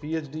PhD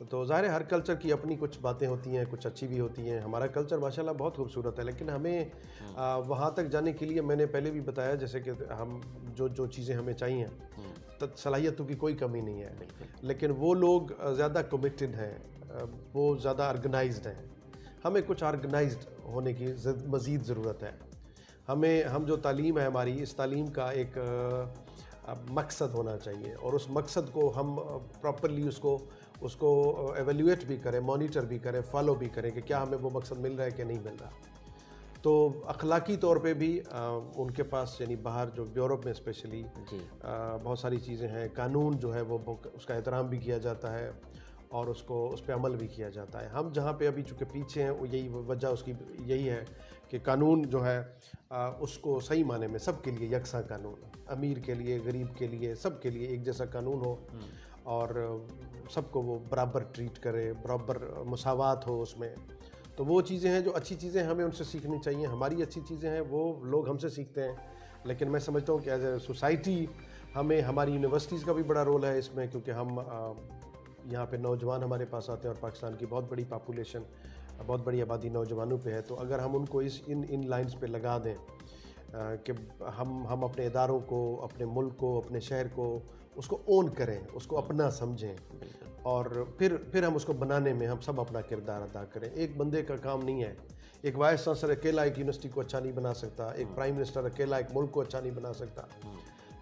تو ظاہر ہے ہر کلچر کی اپنی کچھ باتیں ہوتی ہیں، کچھ اچھی بھی ہوتی ہیں. ہمارا کلچر ماشاءاللہ بہت خوبصورت ہے، لیکن ہمیں وہاں تک جانے کے لیے میں نے پہلے بھی بتایا جیسے کہ ہم جو چیزیں ہمیں چاہیے تو صلاحیتوں کی کوئی کمی نہیں ہے، لیکن وہ لوگ زیادہ کمیٹڈ ہیں، وہ زیادہ آرگنائزڈ ہیں. ہمیں کچھ آرگنائزڈ ہونے کی مزید ضرورت ہے. ہم جو تعلیم ہے ہماری، اس تعلیم کا ایک مقصد ہونا چاہیے، اور اس مقصد کو ہم پراپرلی اس کو ایویلیویٹ بھی کریں، مانیٹر بھی کریں، فالو بھی کریں کہ کیا ہمیں وہ مقصد مل رہا ہے کہ نہیں مل رہا. تو اخلاقی طور پہ بھی ان کے پاس یعنی باہر جو یورپ میں اسپیشلی بہت ساری چیزیں ہیں. قانون جو ہے وہ اس کا احترام بھی کیا جاتا ہے اور اس پہ عمل بھی کیا جاتا ہے. ہم جہاں پہ ابھی چونکہ پیچھے ہیں، وہ یہی وجہ اس کی یہی ہے کہ قانون جو ہے اس کو صحیح معنی میں سب کے لیے یکساں قانون، امیر کے لیے، غریب کے لیے، سب کے لیے ایک جیسا قانون ہو، اور سب کو وہ برابر ٹریٹ کرے، برابر مساوات ہو اس میں. تو وہ چیزیں ہیں جو اچھی چیزیں ہمیں ان سے سیکھنی چاہیے. ہماری اچھی چیزیں ہیں وہ لوگ ہم سے سیکھتے ہیں، لیکن میں سمجھتا ہوں کہ ایز اے سوسائٹی ہماری یونیورسٹیز کا بھی بڑا رول ہے اس میں، کیونکہ ہم یہاں پہ نوجوان ہمارے پاس آتے ہیں، اور پاکستان کی بہت بڑی پاپولیشن، بہت بڑی آبادی نوجوانوں پہ ہے. تو اگر ہم ان کو ان لائنز پہ لگا دیں کہ ہم اپنے اداروں کو، اپنے ملک کو، اپنے شہر کو اس کو اون کریں، اس کو اپنا سمجھیں، اور پھر ہم اس کو بنانے میں ہم سب اپنا کردار ادا کریں. ایک بندے کا کام نہیں ہے. ایک وائس چانسلر اکیلا ایک یونیورسٹی کو اچھا نہیں بنا سکتا، ایک پرائم منسٹر اکیلا ایک ملک کو اچھا نہیں بنا سکتا.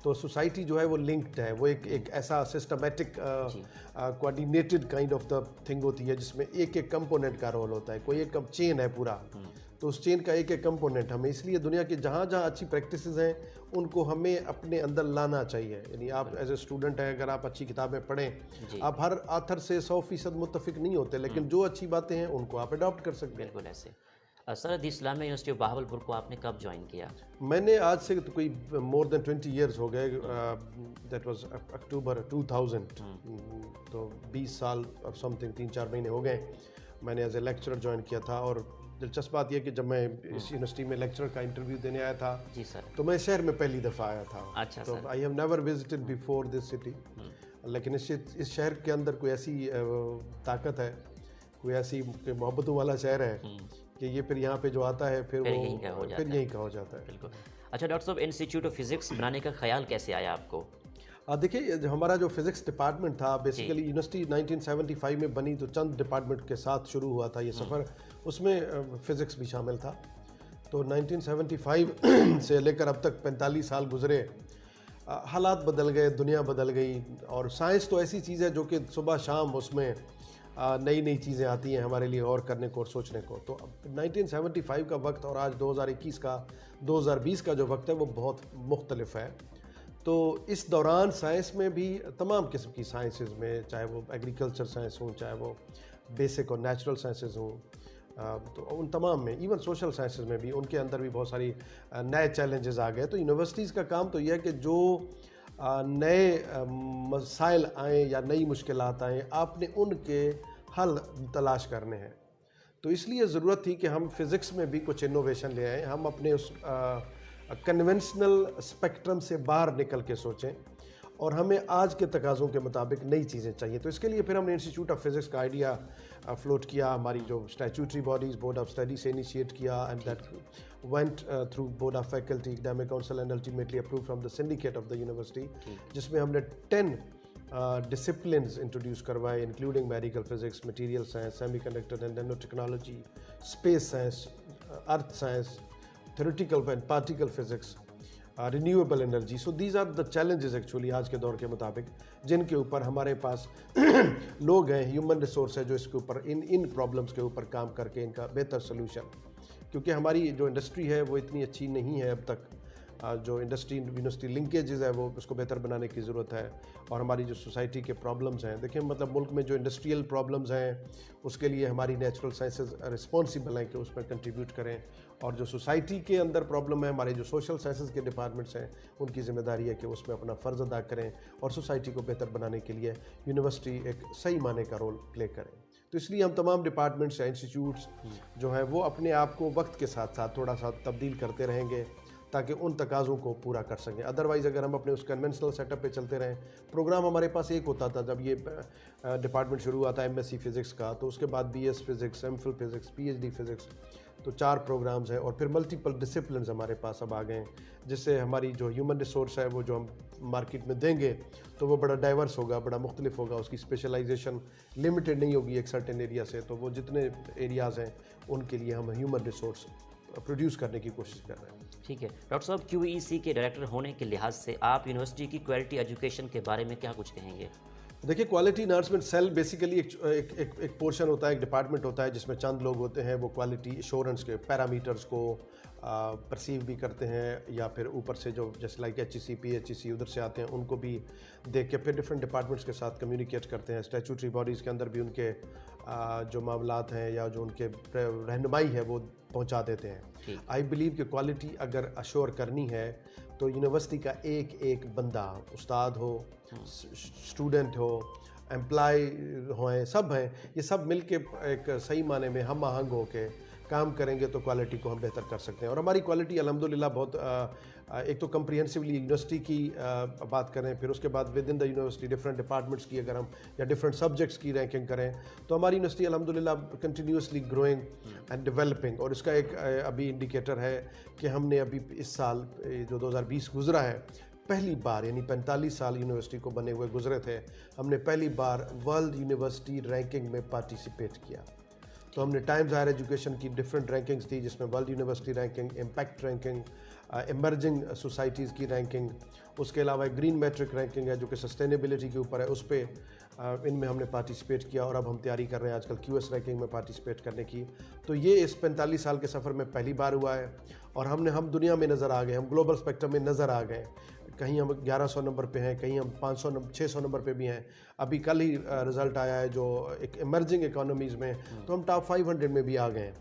تو سوسائٹی جو ہے وہ لنکڈ ہے، وہ ایک ایسا systematic کوآرڈینیٹڈ kind of the thing ہوتی ہے جس میں ایک کمپوننٹ کا رول ہوتا ہے. کوئی ایک چین ہے پورا، تو اس چین کا ایک کمپوننٹ ہمیں، اس لیے دنیا کے جہاں اچھی پریکٹسز ہیں ان کو ہمیں اپنے اندر لانا چاہیے. یعنی آپ ایز اے اسٹوڈنٹ ہیں، اگر آپ اچھی کتابیں پڑھیں، آپ ہر آتھر سے 100% متفق نہیں ہوتے، لیکن جو اچھی باتیں ہیں ان کو آپ اڈاپٹ کر سکتے ہیں. بالکل ایسے. سر دی اسلامیہ یونیورسٹی آف بہاولپور کو آپ نے کب جوائن کیا؟ میں نے آج سے تو کوئی مور دین 20 ایئرز ہو گئے. دیٹ واز اکتوبر 2000. تو 20 سال اور سم تھنگ 3-4 مہینے ہو گئے میں نے ایز اے لیکچرر جوائن کیا تھا. اور دلچسپ بات یہ کہ جب میں اس یونیورسٹی میں لیکچرر کا انٹرویو دینے آیا تھا جی سر، تو میں شہر میں پہلی دفعہ آیا تھا. اچھا تو sir, I have never visited before this city. لیکن اس شہر کے اندر کوئی ایسی طاقت ہے، کوئی ایسی محبتوں والا شہر ہے کہ یہ پھر یہاں پہ جو آتا ہے پھر یہیں کا ہو جاتا ہے. بالکل. اچھا ڈاکٹر صاحب، انسٹیٹیوٹ آف فزکس بنانے کا خیال کیسے آیا آپ کو؟ دیکھیے، ہمارا جو فزکس ڈپارٹمنٹ تھا بیسیکلی یونیورسٹی 1975 میں بنی، تو چند ڈپارٹمنٹ کے ساتھ شروع ہوا تھا یہ سفر. اس میں فزکس بھی شامل تھا. تو 1975 سے لے کر اب تک 45 سال گزرے. حالات بدل گئے، دنیا بدل گئی، اور سائنس تو ایسی چیز ہے جو کہ صبح شام اس میں نئی چیزیں آتی ہیں ہمارے لیے اور کرنے کو اور سوچنے کو. تو 1975 کا وقت اور آج 2021 کا 2020 کا جو وقت ہے وہ بہت مختلف ہے. تو اس دوران سائنس میں بھی تمام قسم کی سائنسز میں، چاہے وہ ایگریکلچر سائنس ہوں، چاہے وہ بیسک اور نیچرل سائنسز ہوں، تو ان تمام میں، ایون سوشل سائنسز میں بھی، ان کے اندر بھی بہت ساری نئے چیلنجز آ گئے. تو یونیورسٹیز کا کام تو یہ ہے کہ جو نئے مسائل آئیں یا نئی مشکلات آئیں، آپ نے ان کے حل تلاش کرنے ہیں. تو اس لیے ضرورت تھی کہ ہم فزکس میں بھی کچھ انوویشن لے آئیں. ہم اپنے اس کنونشنل اسپیکٹرم سے باہر نکل کے سوچیں، اور ہمیں آج کے تقاضوں کے مطابق نئی چیزیں چاہیے. تو اس کے لیے پھر ہم نے انسٹیٹیوٹ آف فزکس کا آئیڈیا فلوٹ کیا. ہماری جو statutory bodies board of study سے انیشیٹ کیا، and that went through board of faculty, academic council, and ultimately approved from the syndicate of the university, جس میں ہم نے 10 disciplines introduce کروائے، including medical physics, material science, semiconductor and nanotechnology, space science, earth science, theoretical and particle physics, renewable energy. So these are the challenges actually آج کے دور کے مطابق جن کے اوپر ہمارے پاس لوگ ہیں، ہیومن ریسورس ہے جو اس کے اوپر ان پرابلمس کے اوپر کام کر کے ان کا بہتر سلوشن. کیونکہ ہماری جو انڈسٹری ہے وہ اتنی اچھی نہیں ہے اب تک. جو انڈسٹری یونیورسٹی لنکیجز ہے وہ اس کو بہتر بنانے کی ضرورت ہے. اور ہماری جو سوسائٹی کے پرابلمز ہیں، دیکھیں مطلب ملک میں جو انڈسٹریل پرابلمز ہیں اس کے لیے ہماری نیچرل سائنسز رسپانسیبل ہیں کہ اس میں کنٹریبیوٹ کریں. اور جو سوسائٹی کے اندر پرابلم ہے، ہمارے جو سوشل سائنسز کے ڈپارٹمنٹس ہیں ان کی ذمہ داری ہے کہ اس میں اپنا فرض ادا کریں اور سوسائٹی کو بہتر بنانے کے لیے یونیورسٹی ایک صحیح معنی کا رول پلے کریں. تو اس لیے ہم تمام ڈپارٹمنٹس یا انسٹیٹیوٹس جو ہیں وہ اپنے آپ کو وقت کے ساتھ ساتھ تھوڑا سا تبدیل کرتے رہیں گے تاکہ ان تقاضوں کو پورا کر سکیں. ادروائز اگر ہم اپنے اس کنونشنل سیٹ اپ پہ چلتے رہیں, پروگرام ہمارے پاس ایک ہوتا تھا جب یہ ڈپارٹمنٹ شروع ہوا تھا ایم ایس سی فزکس کا, تو اس کے بعد B S physics, MPhil physics, P H D physics, تو 4 پروگرامز ہیں, اور پھر ملٹیپل ڈسپلنز ہمارے پاس اب آ گئے ہیں, جس سے ہماری جو ہیومن ریسورس ہے وہ جو ہم مارکیٹ میں دیں گے تو وہ بڑا ڈائیورس ہوگا, بڑا مختلف ہوگا, اس کی اسپیشلائزیشن لمیٹڈ نہیں ہوگی ایک سرٹن ایریا سے. تو وہ جتنے ایریاز ہیں ان کے لیے ہم ہیومن ریسورس پروڈیوس کرنے کی کوشش کر رہے ہیں. ٹھیک ہے ڈاکٹر صاحب, کیو ای سی کے ڈائریکٹر ہونے کے لحاظ سے آپ یونیورسٹی کی کوالٹی ایجوکیشن کے بارے میں کیا کچھ کہیں گے؟ دیکھیے, کوالٹی انہانسمنٹ سیل بیسیکلی ایک پورشن ہوتا ہے, ایک ڈپارٹمنٹ ہوتا ہے جس میں چند لوگ ہوتے ہیں, وہ کوالٹی ایشورنس کے پیرامیٹرز کو پرسیو بھی کرتے ہیں, یا پھر اوپر سے جو جیسے لائک ایچ ای سی, پی ایچ ای سی ادھر سے آتے ہیں ان کو بھی دیکھ کے پھر ڈفرینٹ ڈپارٹمنٹس کے ساتھ کمیونیکیٹ کرتے ہیں. اسٹیچوٹری باڈیز کے اندر بھی ان کے جو معاملات ہیں یا جو ان کے رہنمائی ہے وہ پہنچا دیتے ہیں. آئی بلیو کہ کوالٹی اگر اشور کرنی ہے تو یونیورسٹی کا ایک بندہ, استاد ہو, اسٹوڈنٹ ہو, امپلائی ہوئیں, سب ہیں, یہ سب مل کے ایک صحیح معنی میں ہم آہنگ ہو کے کام کریں گے تو کوالٹی کو ہم بہتر کر سکتے ہیں. اور ہماری کوالٹی الحمدللہ بہت ایک تو کمپریہنسولی یونیورسٹی کی بات کریں, پھر اس کے بعد with in the university different departments کی اگر ہم یا ڈفرینٹ سبجیکٹس کی رینکنگ کریں تو ہماری یونیورسٹی الحمدللہ کنٹینیوسلی گروئنگ اینڈ ڈیولپنگ. اور اس کا ایک ابھی انڈیکیٹر ہے کہ ہم نے ابھی اس سال جو 2020 گزرا ہے, پہلی بار, یعنی 45 سال یونیورسٹی کو بنے ہوئے گزرے تھے, ہم نے پہلی بار ورلڈ یونیورسٹی رینکنگ میں پارٹیسپیٹ کیا. تو ہم نے ٹائمز ہائر ایجوکیشن کی ڈفرینٹ رینکنگز تھی, جس میں world university ranking, impact ranking, emerging societies کی رینکنگ, اس کے علاوہ گرین میٹرک رینکنگ ہے جو کہ سسٹینیبلٹی کے اوپر ہے, اس پہ ان میں ہم نے پارٹیسپیٹ کیا. اور اب ہم تیاری کر رہے ہیں آج کل کیو ایس رینکنگ میں پارٹیسپیٹ کرنے کی. تو یہ اس 45 سال کے سفر میں پہلی بار ہوا ہے, اور ہم دنیا میں نظر آ گئے, ہم گلوبل اسپیکٹرم میں نظر آ گئے. کہیں ہم 1100 نمبر پہ ہیں, کہیں ہم 600 نمبر پہ بھی ہیں. ابھی کل ہی رزلٹ آیا ہے جو ایک ایمرجنگ اکانومیز میں, تو ہم ٹاپ 500 میں بھی آ گئے ہیں.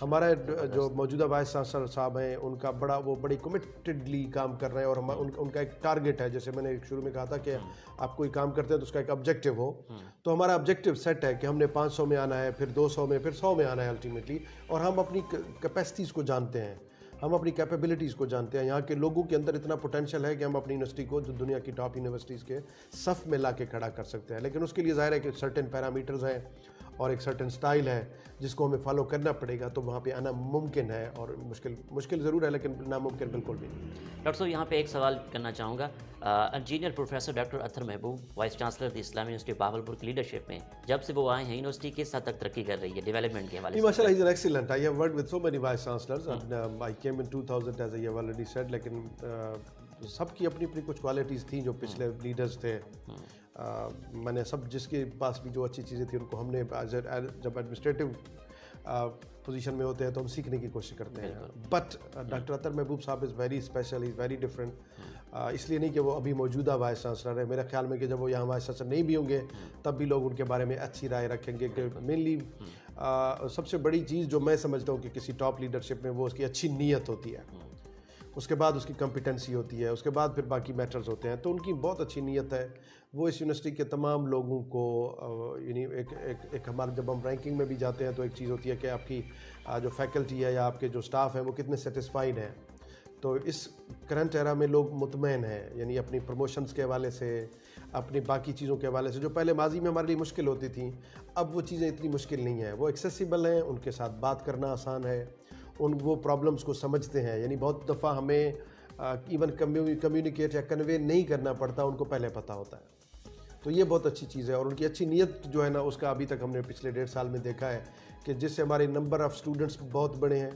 ہمارا جو موجودہ وائس چانسلر صاحب ہیں ان کا وہ بڑی کمٹڈلی کام کر رہے ہیں, اور ان کا ایک ٹارگیٹ ہے, جیسے میں نے شروع میں کہا تھا کہ آپ کوئی کام کرتے ہیں تو اس کا ایک آبجیکٹیو ہو. تو ہمارا آبجیکٹیو سیٹ ہے کہ ہم نے 500 میں آنا ہے, پھر 200 میں, پھر 100 میں آنا ہے الٹیمیٹلی. اور ہم اپنی کیپیسٹیز کو جانتے ہیں, ہم اپنی کیپیبلٹیز کو جانتے ہیں. یہاں کے لوگوں کے اندر اتنا پوٹینشیل ہے کہ ہم اپنی یونیورسٹی کو جو دنیا کی ٹاپ یونیورسٹیز کے صف میں لا کے کھڑا کر سکتے ہیں. لیکن اس کے لیے ظاہر ہے کہ سرٹن پیرامیٹرز ہیں اور ایک سرٹن سٹائل ہے جس کو ہمیں فالو کرنا پڑے گا, تو وہاں پہ آنا ممکن ہے, اور مشکل ضرور ہے لیکن ناممکن بالکل بھی نہیں. ڈاکٹر صاحب, یہاں پہ ایک سوال کرنا چاہوں گا. انجینئر پروفیسر ڈاکٹر اطہر محبوب, وائس چانسلر دی اسلامی یونیورسٹی بہاولپور کی لیڈرشپ میں جب سے وہ آئے ہیں, یونیورسٹی کس حد تک ترقی کر رہی ہے ڈیولپمنٹ کے حوالے سے؟ ماشاء اللہ, he is an excellent. I have worked with so many vice chancellors and I came in 2000 as I have already said. لیکن سب کی اپنی کچھ کوالٹیز تھیں جو پچھلے لیڈرز تھے. میں نے جس کے پاس بھی جو اچھی چیزیں تھیں ان کو ہم نے جب ایڈمنسٹریٹو پوزیشن میں ہوتے ہیں تو ہم سیکھنے کی کوشش کرتے ہیں. بٹ ڈاکٹر اطہر محبوب صاحب is very special, is very different. اس لیے نہیں کہ وہ ابھی موجودہ وائس چانسلر ہے, میرے خیال میں کہ جب وہ یہاں وائس چانسلر نہیں بھی ہوں گے تب بھی لوگ ان کے بارے میں اچھی رائے رکھیں گے. کہ مینلی سب سے بڑی چیز جو میں سمجھتا ہوں کہ کسی ٹاپ لیڈرشپ میں وہ اس کی اچھی نیت ہوتی ہے, اس کے بعد اس کی کمپیٹنسی ہوتی ہے, اس کے بعد پھر باقی میٹرز ہوتے ہیں. تو ان کی بہت اچھی نیت ہے, وہ اس یونیورسٹی کے تمام لوگوں کو یعنی ایک ہمارے جب ہم رینکنگ میں بھی جاتے ہیں تو ایک چیز ہوتی ہے کہ آپ کی جو فیکلٹی ہے یا آپ کے جو سٹاف ہیں وہ کتنے سیٹسفائیڈ ہیں. تو اس کرنٹ ایرا میں لوگ مطمئن ہیں, یعنی اپنی پروموشنز کے حوالے سے, اپنی باقی چیزوں کے حوالے سے جو پہلے ماضی میں ہمارے لیے مشکل ہوتی تھیں, اب وہ چیزیں اتنی مشکل نہیں ہیں. وہ ایکسیسیبل ہیں, ان کے ساتھ بات کرنا آسان ہے, وہ پرابلمس کو سمجھتے ہیں. یعنی بہت دفعہ ہمیں ایون کمیونیکیٹ یا کنوے نہیں کرنا پڑتا, ان کو پہلے پتہ ہوتا ہے. تو یہ بہت اچھی چیز ہے, اور ان کی اچھی نیت جو ہے نا اس کا ابھی تک ہم نے پچھلے 1.5 سال میں دیکھا ہے کہ جس سے ہمارے نمبر آف اسٹوڈنٹس بہت بڑے ہیں,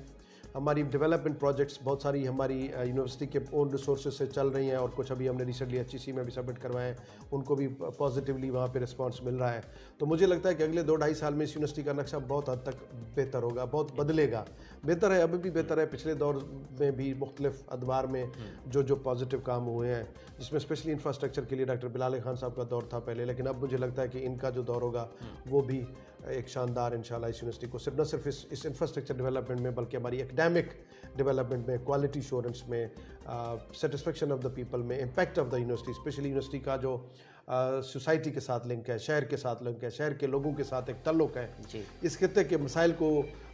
ہماری ڈیولپمنٹ پروجیکٹس بہت ساری ہماری یونیورسٹی کے اون ریسورسز سے چل رہی ہیں, اور کچھ ابھی ہم نے ریسنٹلی ایچ ای سی میں بھی سبمٹ کروائے ہیں, ان کو بھی پازیٹیولی وہاں پہ رسپانس مل رہا ہے. تو مجھے لگتا ہے کہ اگلے 2-2.5 سال میں اس یونیورسٹی کا نقشہ بہت حد تک بہتر ہوگا, بہت بدلے گا. بہتر ہے, ابھی بھی بہتر ہے, پچھلے دور میں بھی مختلف ادوار میں جو پازیٹیو کام ہوئے ہیں, جس میں اسپیشلی انفراسٹرکچر کے لیے ڈاکٹر بلال خان صاحب کا دور تھا پہلے, لیکن اب مجھے لگتا ہے کہ ان کا جو دور ہوگا وہ بھی ایک شاندار انشاءاللہ اس یونیورسٹی کو نہ صرف اس انفراسٹرکچر ڈیولپمنٹ میں بلکہ ہماری ایکڈیمک ڈیولپمنٹ میں, کوالٹی ایشورنس میں, سیٹسفیکشن آف دا پیپل میں, impact of the university, especially university کا جو سوسائٹی کے ساتھ لنک ہے, شہر کے ساتھ لنک ہے, شہر کے لوگوں کے ساتھ ایک تعلق ہے, اس خطے کے مسائل کو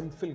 MPhil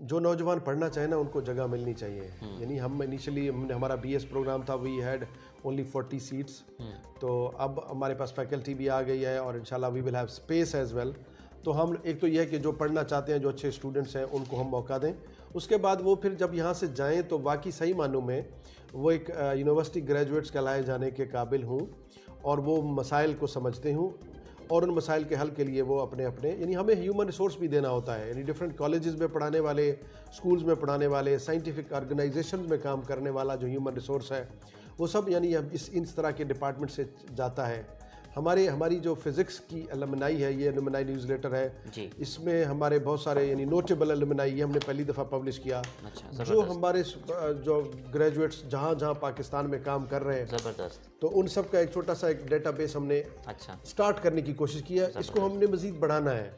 جو نوجوان پڑھنا چاہیں نا ان کو جگہ ملنی چاہیے. یعنی ہم انیشلی ہمارا بی ایس پروگرام تھا, وی ہیڈ اونلی 40 سیٹس, تو اب ہمارے پاس فیکلٹی بھی آ گئی ہے اور انشاءاللہ we will have space as well. تو ہم ایک تو یہ ہے کہ جو پڑھنا چاہتے ہیں, جو اچھے اسٹوڈنٹس ہیں, ان کو ہم موقع دیں. اس کے بعد وہ پھر جب یہاں سے جائیں تو واقعی صحیح معنوں میں وہ ایک یونیورسٹی گریجویٹس کہلائے جانے کے قابل ہوں اور وہ مسائل کو سمجھتے ہوں اور ان مسائل کے حل کے لیے وہ اپنے یعنی ہمیں ہیومن ریسورس بھی دینا ہوتا ہے. یعنی ڈفرینٹ کالجز میں پڑھانے والے, اسکولز میں پڑھانے والے, سائنٹیفک آرگنائزیشنز میں کام کرنے والا جو ہیومن ریسورس ہے وہ سب یعنی اس طرح کے ڈپارٹمنٹ سے جاتا ہے. ہماری جو فزکس کی الومنائی ہے, یہ الومنائی نیوز لیٹر ہے, اس میں ہمارے بہت سارے یعنی نوٹیبل الومنائی, یہ ہم نے پہلی دفعہ پبلش کیا. جو ہمارے جو گریجویٹس جہاں پاکستان میں کام کر رہے ہیں, تو ان سب کا ایک چھوٹا سا ایک ڈیٹا بیس ہم نے سٹارٹ کرنے کی کوشش کی ہے. اس کو ہم نے مزید بڑھانا ہے.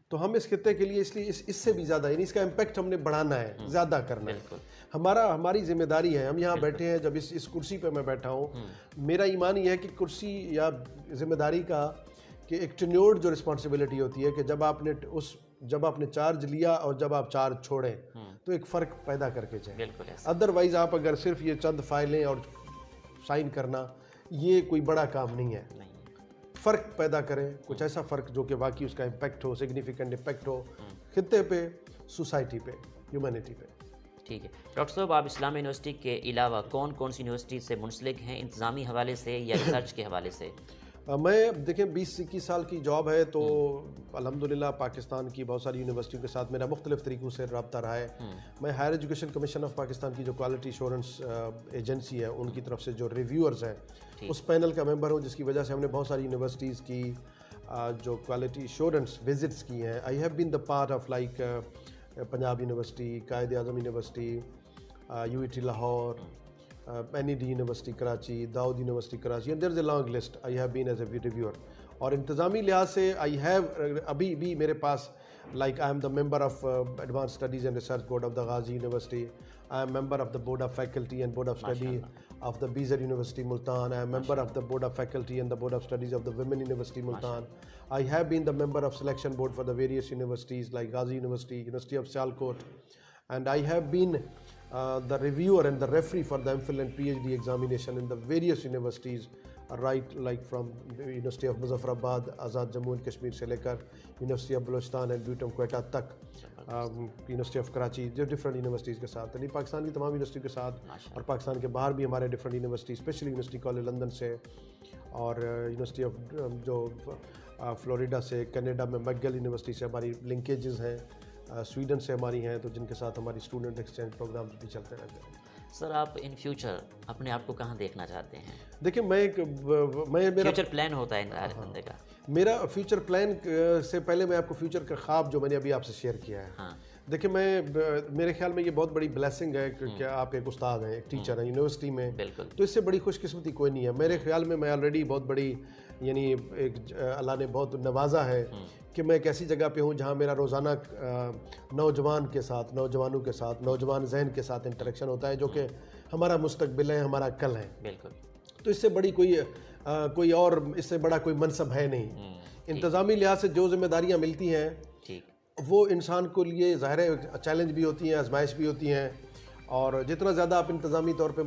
تو ہم اس خطے کے لیے اس لیے اس سے بھی زیادہ یعنی اس کا امپیکٹ ہم نے بڑھانا ہے, زیادہ کرنا ہے. ہماری ذمہ داری ہے. ہم یہاں بیٹھے ہیں, جب اس کرسی پہ میں بیٹھا ہوں, میرا ایمان یہ ہے کہ کرسی یا ذمہ داری کا کہ ایک ٹینیورڈ جو رسپانسبلٹی ہوتی ہے کہ جب آپ نے چارج لیا اور جب آپ چارج چھوڑیں تو ایک فرق پیدا کر کے جائیں. ادروائز آپ اگر صرف یہ چند فائلیں اور سائن کرنا, یہ کوئی بڑا کام نہیں ہے. فرق پیدا کریں, کچھ ایسا فرق جو کہ واقعی اس کا امپیکٹ ہو, سگنیفیکنٹ امپیکٹ ہو خطے پہ, سوسائٹی پہ, ہیومینٹی پہ. ٹھیک ہے ڈاکٹر صاحب, آپ اسلامیہ یونیورسٹی کے علاوہ کون سی یونیورسٹی سے منسلک ہیں, انتظامی حوالے سے یا ریسرچ کے حوالے سے؟ میں دیکھیں 20-21 سال کی جاب ہے, تو الحمدللہ پاکستان کی بہت ساری یونیورسٹیوں کے ساتھ میرا مختلف طریقوں سے رابطہ رہا ہے. میں higher education commission of Pakistan کی جو کوالٹی ایشورنس ایجنسی ہے, ان کی طرف سے جو ریویورز ہیں, اس پینل کا ممبر ہوں, جس کی وجہ سے ہم نے بہت ساری یونیورسٹیز کی جو کوالٹی ایشورنس وزٹس کی ہیں. I have been the part of like Punjab university, Quaid Azam university, U E T Lahore, N E D university Karachi, Dawood university Karachi, and there is a long list. I have been as a reviewer. اور انتظامی لحاظ سے I have ابھی بھی میرے پاس like I am the member of advance studies and research board of the Ghazi university. I am member of the board of faculty and board of study of the بیزر university Multan. I am member of the board of faculty and the board of studies of the women university Multan. I have been the member of selection board for the various universities like Ghazi university, university of Sialkot, and I have been the reviewer and the referee for the MPhil and PhD examination in the various universities, right, like from University of Muzaffarabad, Azad Jammu and Kashmir سے لے کر University of Balochistan and BUTM Quetta تک, University of Karachi, جو different universities کے ساتھ, یعنی پاکستان کی تمام یونیورسٹیوں کے ساتھ, اور پاکستان کے باہر بھی ہمارے different university, especially university college London سے, اور یونیورسٹی آف جو فلوریڈا سے, کینیڈا میں میکگل یونیورسٹی سے ہماری لنکیجز ہیں, سویڈن سے ہماری ہیں, تو جن کے ساتھ ہماری اسٹوڈنٹ ایکسچینج پروگرامز بھی چلتے رہتے ہیں. سر, آپ ان فیوچر اپنے آپ کو کہاں دیکھنا چاہتے ہیں؟ دیکھیں میرا فیوچر پلان ہوتا ہے ہر بندے کا. میرا فیوچر پلان سے پہلے میں آپ کو فیوچر کا خواب جو میں نے ابھی آپ سے شیئر کیا ہے, دیکھیں میرے خیال میں یہ بہت بڑی بلیسنگ ہے کہ آپ ایک استاد ہیں, ایک ٹیچر ہیں یونیورسٹی میں, تو اس سے بڑی خوش قسمتی کوئی نہیں ہے. میرے خیال میں آلریڈی بہت بڑی یعنی ایک اللہ نے بہت نوازا ہے کہ میں ایک ایسی جگہ پہ ہوں جہاں میرا روزانہ نوجوان کے ساتھ, نوجوانوں کے ساتھ, نوجوان ذہن کے ساتھ انٹریکشن ہوتا ہے, جو کہ ہمارا مستقبل ہے, ہمارا کل ہے. بالکل. تو اس سے بڑی کوئی اور اس سے بڑا کوئی منصب ہے نہیں. انتظامی لحاظ سے جو ذمہ داریاں ملتی ہیں وہ انسان کو لیے ظاہر ہے چیلنج بھی ہوتی ہیں, آزمائش بھی ہوتی ہیں, اور جتنا زیادہ آپ انتظامی طور پہ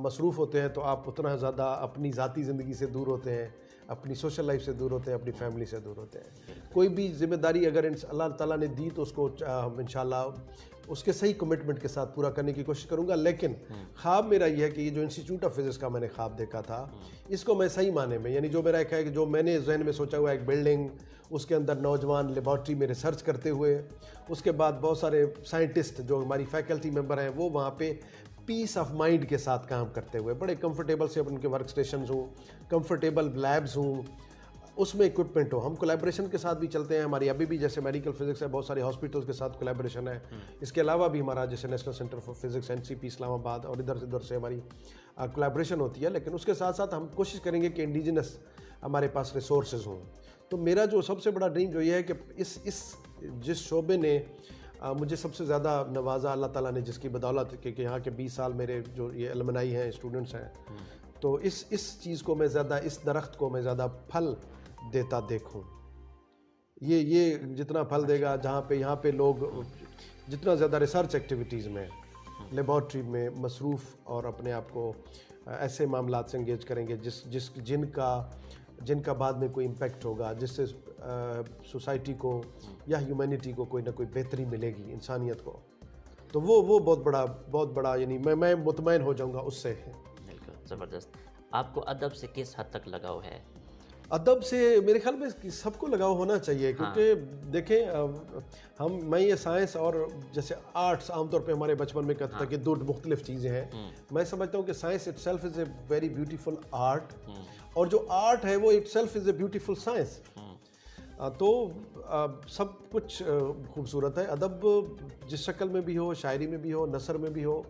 مصروف ہوتے ہیں تو آپ اتنا زیادہ اپنی ذاتی زندگی سے دور ہوتے ہیں, اپنی سوشل لائف سے دور ہوتے ہیں, اپنی فیملی سے دور ہوتے ہیں. کوئی بھی ذمہ داری اگر اللہ تعالیٰ نے دی تو اس کو انشاءاللہ اس کے صحیح کمٹمنٹ کے ساتھ پورا کرنے کی کوشش کروں گا. لیکن خواب میرا یہ ہے کہ یہ جو انسٹیٹیوٹ آف فزکس کا میں نے خواب دیکھا تھا, اس کو میں صحیح معنی میں یعنی جو میرا ایک ہے کہ جو میں نے ذہن میں سوچا ہوا ایک بلڈنگ, اس کے اندر نوجوان لیبارٹری میں ریسرچ کرتے ہوئے, اس کے بعد بہت سارے سائنٹسٹ جو ہماری فیکلٹی ممبر ہیں وہ وہاں پہ پیس آف مائنڈ کے ساتھ کام کرتے ہوئے, بڑے کمفرٹیبل سے ان کے ورک اسٹیشنز ہوں, کمفرٹیبل لیبز ہوں, اس میں اکوپمنٹ ہو. ہم کولیبریشن کے ساتھ بھی چلتے ہیں, ہماری ابھی بھی جیسے میڈیکل فزکس ہے, بہت سارے ہاسپٹلس کے ساتھ کولیبریشن ہے. اس کے علاوہ بھی ہمارا جیسے national centre for physics NCP اسلام آباد اور ادھر سے ہماری کولیبریشن ہوتی ہے. لیکن اس کے ساتھ ساتھ ہم کوشش کریں گے کہ انڈیجنس ہمارے پاس ریسورسز ہوں. تو میرا جو سب سے بڑا ڈریم جو یہ ہے کہ جس شعبے نے مجھے سب سے زیادہ نوازا اللہ تعالیٰ نے, جس کی بدولت کہ یہاں کے 20 سال میرے جو یہ الومنائی ہیں, اسٹوڈنٹس ہیں, تو اس چیز کو میں زیادہ, اس درخت کو میں زیادہ پھل دیتا دیکھوں. یہ جتنا پھل دے گا, جہاں پہ یہاں پہ لوگ جتنا زیادہ ریسرچ ایکٹیویٹیز میں لیبارٹری میں مصروف اور اپنے آپ کو ایسے معاملات سے انگیج کریں گے جن کا بعد میں کوئی امپیکٹ ہوگا، جس سے سوسائٹی کو یا ہیومینٹی کو کوئی نہ کوئی بہتری ملے گی، انسانیت کو، تو وہ بہت بڑا یعنی میں مطمئن ہو جاؤں گا اس سے۔ بالکل زبردست۔ آپ کو ادب سے کس حد تک لگاؤ ہے؟ ادب سے میرے خیال میں سب کو لگاؤ ہونا چاہیے، کیونکہ دیکھیں میں یہ سائنس اور جیسے آرٹس عام طور پہ ہمارے بچپن میں کہتا تھا کہ دو مختلف چیزیں ہیں، میں سمجھتا ہوں کہ science it self is a very beautiful art, اور جو آرٹ ہے وہ it self is a beautiful science, تو سب کچھ خوبصورت ہے۔ ادب جس شکل میں بھی ہو، شاعری میں بھی ہو، نثر میں بھی ہو،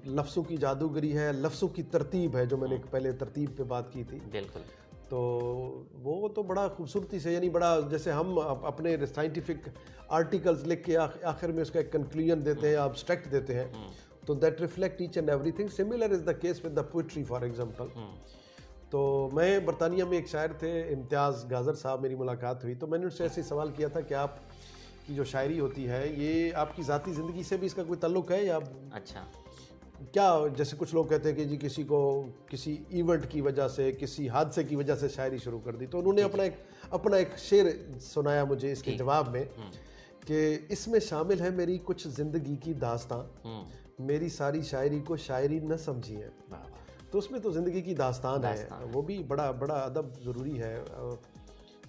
لفظوں کی جادوگری ہے، لفظوں کی ترتیب ہے، جو میں نے پہلے ترتیب پہ بات کی تھی، بالکل، تو وہ تو بڑا خوبصورتی سے، یعنی بڑا جیسے ہم اپنے سائنٹیفک آرٹیکلز لکھ کے آخر میں اس کا ایک کنکلوژن دیتے ہیں، abstract دیتے ہیں، تو that reflect each and everything. Similar is the case with the poetry for example. تو میں برطانیہ میں ایک شاعر تھے امتیاز گاجر صاحب، میری ملاقات ہوئی، تو میں نے ان سے ایسے سوال کیا تھا کہ آپ کی جو شاعری ہوتی ہے یہ آپ کی ذاتی زندگی سے بھی اس کا کوئی تعلق ہے یا اچھا کیا؟ جیسے کچھ لوگ کہتے ہیں کہ جی کسی کو کسی ایونٹ کی وجہ سے، کسی حادثے کی وجہ سے شاعری شروع کر دی، تو انہوں نے اپنا ایک شعر سنایا مجھے اس کے جواب میں کہ اس میں شامل ہے میری کچھ زندگی کی داستاں، میری ساری شاعری کو شاعری نہ سمجھیے۔ تو اس میں تو زندگی کی داستان ہے، وہ بھی بڑا ادب ضروری ہے،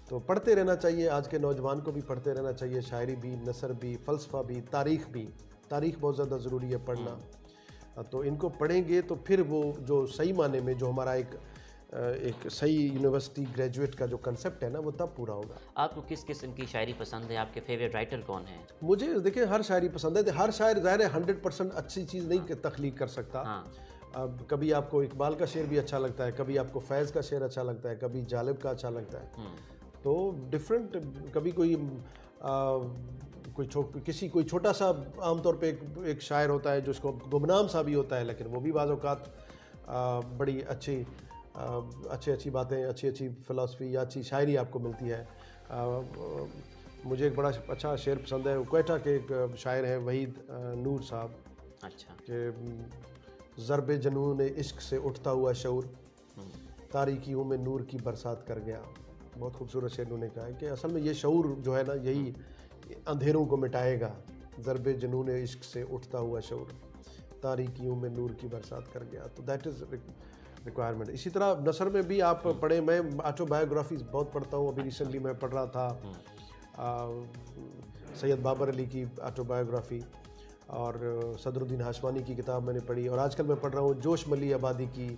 تو پڑھتے رہنا چاہیے، آج کے نوجوان کو بھی پڑھتے رہنا چاہیے، شاعری بھی، نثر بھی، فلسفہ بھی، تاریخ بھی، تاریخ بہت زیادہ ضروری ہے پڑھنا، تو ان کو پڑھیں گے تو پھر وہ جو صحیح معنی میں جو ہمارا ایک صحیح یونیورسٹی گریجویٹ کا جو کنسپٹ ہے نا، وہ تب پورا ہوگا۔ آپ کو کس قسم کی شاعری پسند ہے؟ آپ کے فیوریٹ رائٹر کون ہیں؟ مجھے دیکھیں ہر شاعری پسند ہے، ہر شاعر ظاہر ہے 100% اچھی چیز نہیں تخلیق کر سکتا، اب کبھی آپ کو اقبال کا شعر بھی اچھا لگتا ہے، کبھی آپ کو فیض کا شعر اچھا لگتا ہے، کبھی جالب کا اچھا لگتا ہے، تو ڈفرینٹ، کبھی کوئی چھوٹا سا عام طور پہ ایک شاعر ہوتا ہے جو اس کو گمنام سا بھی ہوتا ہے، لیکن وہ بھی بعض اوقات بڑی اچھی باتیں، اچھی فلسفی یا اچھی شاعری آپ کو ملتی ہے۔ مجھے ایک بڑا اچھا شعر پسند ہے، کوئٹہ کے ایک شاعر ہیں وحید نور صاحب، اچھا، کہ ضرب جنون عشق سے اٹھتا ہوا شعور تاریکیوں میں نور کی برسات کر گیا۔ بہت خوبصورت شعر انہوں نے کہا ہے کہ اصل میں یہ شعور جو ہے نا، یہی اندھیروں کو مٹائے گا، ضرب جنون عشق سے اٹھتا ہوا شعور تاریکیوں میں نور کی برسات کر گیا، تو دیٹ از ریکوائرمنٹ۔ اسی طرح نثر میں بھی آپ پڑھیں، میں آٹو بایوگرافیز بہت پڑھتا ہوں، ابھی ریسنٹلی میں پڑھ رہا تھا سید بابر علی کی آٹو بایوگرافی، اور صدر الدین ہاشمانی کی کتاب میں نے پڑھی، اور آج کل میں پڑھ رہا ہوں جوش ملی آبادی کی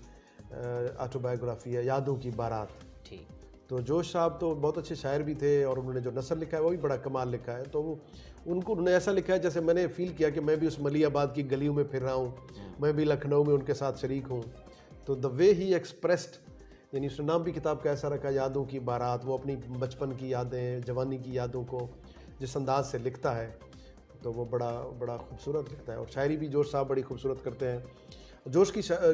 آٹو بایوگرافی ہے، یادوں کی بارات۔ ٹھیک، تو جوش صاحب تو بہت اچھے شاعر بھی تھے، اور انہوں نے جو نثر لکھا ہے وہ بھی بڑا کمال لکھا ہے، تو انہوں نے ایسا لکھا ہے جیسے میں نے فیل کیا کہ میں بھی اس ملی آباد کی گلیوں میں پھر رہا ہوں، میں بھی لکھنؤ میں ان کے ساتھ شریک ہوں، تو دا وے ہی ایکسپریسڈ، یعنی اس نے نام بھی کتاب کا ایسا رکھا یادوں کی بارات، وہ اپنی بچپن کی یادیں، جوانی کی یادوں کو جس انداز سے لکھتا ہے، تو وہ بڑا خوبصورت لکھتا ہے، اور شاعری بھی جوش صاحب بڑی خوبصورت کرتے ہیں۔ جوش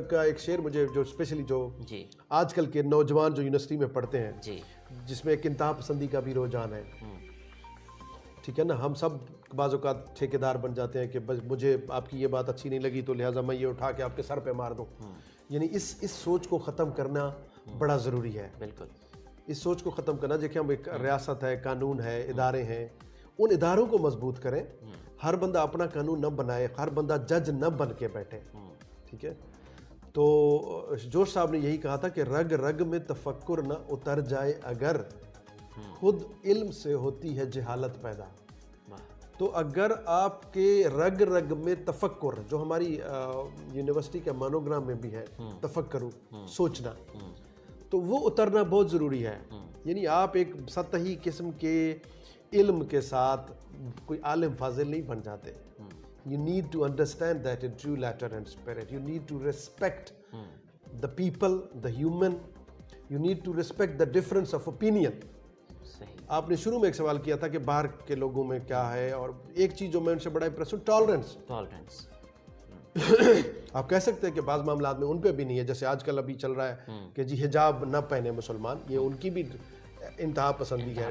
کا ایک شعر مجھے جو اسپیشلی جو آج کل کے نوجوان جو یونیورسٹی میں پڑھتے ہیں، جس میں ایک انتہا پسندی کا بھی رجحان ہے، ٹھیک ہے نا، ہم سب بعض اوقات ٹھیکیدار بن جاتے ہیں کہ بس مجھے آپ کی یہ بات اچھی نہیں لگی تو لہٰذا میں یہ اٹھا کے آپ کے سر پہ مار دوں، یعنی اس سوچ کو ختم کرنا بڑا ضروری ہے۔ بالکل، اس سوچ کو ختم کرنا، دیکھیں ہم ایک ریاست ہے، قانون ہے، ادارے ہیں، ان اداروں کو مضبوط کریں، ہر بندہ اپنا قانون نہ بنائے، ہر بندہ جج نہ بن کے بیٹھے، ٹھیک ہے۔ تو جوش صاحب نے یہی کہا تھا کہ رگ رگ میں تفکر نہ اتر جائے اگر، خود علم سے ہوتی ہے جہالت پیدا۔ تو اگر آپ کے رگ رگ میں تفکر، جو ہماری یونیورسٹی کے مانوگرام میں بھی ہے تفکر، سوچنا، تو وہ اترنا بہت ضروری ہے، یعنی آپ ایک سطحی قسم کے علم کے ساتھ کوئی عالم فاضل نہیں بن جاتے۔ You need to understand that in true letter and spirit. You need to respect the people, the human. You need to respect the difference of opinion. آپ نے شروع میں ایک سوال کیا تھا کہ باہر کے لوگوں میں کیا ہے، اور ایک چیز جو میں ان سے بڑا امپریس ہوں، ٹالرنس۔ آپ کہہ سکتے ہیں کہ بعض معاملات میں ان پہ بھی نہیں ہے، جیسے آج کل ابھی چل رہا ہے کہ جی حجاب نہ پہنے مسلمان، یہ ان کی بھی انتہا پسندی ہے،